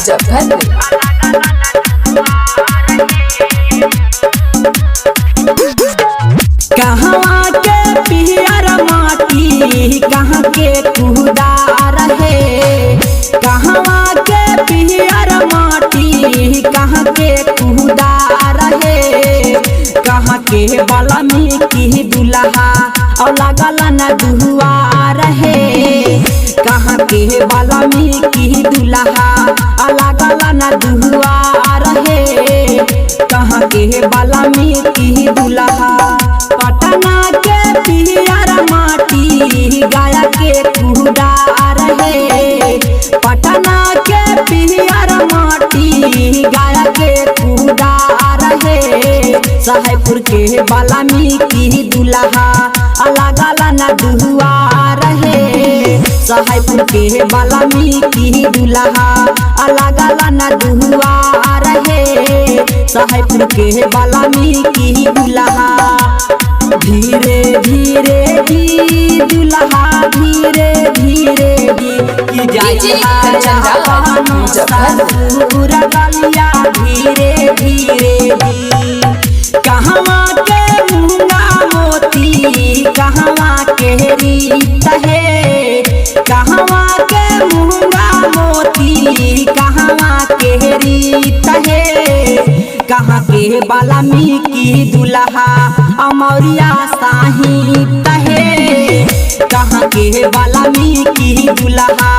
मुजफ्फरपुर। कहवा के पियर माटी कहाँ के खुदा रहे, कहवा के पियर माटी कहाँ के खुदा रहे, कहाँ के बलमी की दुल्हा और लगल न दुआ रहे, कहाँ के बलमी की दुल्हा और लगल न दुआ रहे, कहाँ के बलमी की दुल्हा। पटना के पियर माटी गाया के खुदा रहे, पटना के पियर माटी गाया के खुदा रहे, साहेबपुर के बलमी की दुल्हा अलग अलग न दुआ रहे, साहेबपुर के बलमी की दुल्हा अलग अलग न दुआ रहे, साहेबपुर के बलमी की दुल्हा। धीरे धीरे जी दुल्हा धीरे धीरे जी ससुर गलिया धीरे धीरे जी। कहवा के मूंगा मोती कहवा के रीत है, कहवा के मूंगा मोती कहवा के रीत है, कहाँ के बलमी की दुल्हा अमौरिया साहित है, कहाँ के बलमी की दुल्हा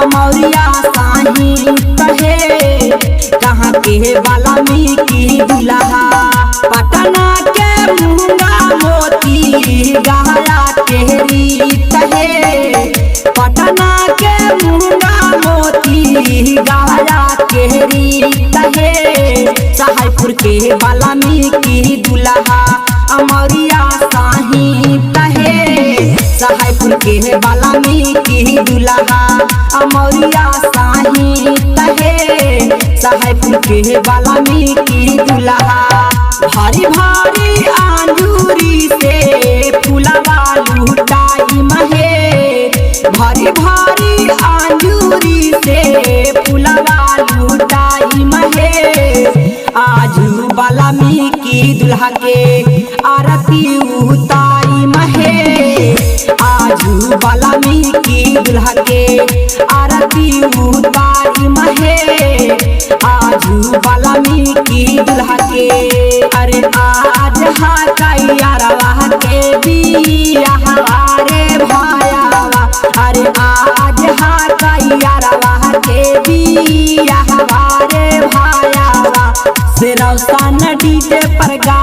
अमौरिया साहित है, कहाँ के बलमी की दुल्हा। पटना के मूंगा मोती गहरा के रीत है, पटना के मूंगा मोती गहरा के रीत है, साहेबपुर के बलमी की दुल्हा अमौरिया साहित है, साहेबपुर के बलमी की दुल्हा अमौरिया साहित है, साहेबपुर के बलमी की दुल्हा। भारी भारी अंजूरी से फुलवा लुटाई महे, भारी भारी अंजूरी से फुलवा लुटाई महे, आजू बलमी की दुल्हा के आरती उतारी महे, आजू बलमी की दुल्हा के आरती उतारी महे, आजू बलमी की दुल्हा के। अरे आज हा कैयारवा के बिया हवारे भायावा, अरे आज हा कैयारवा के बिया हवारे भायावा, सिरौसा न डीजे पर गा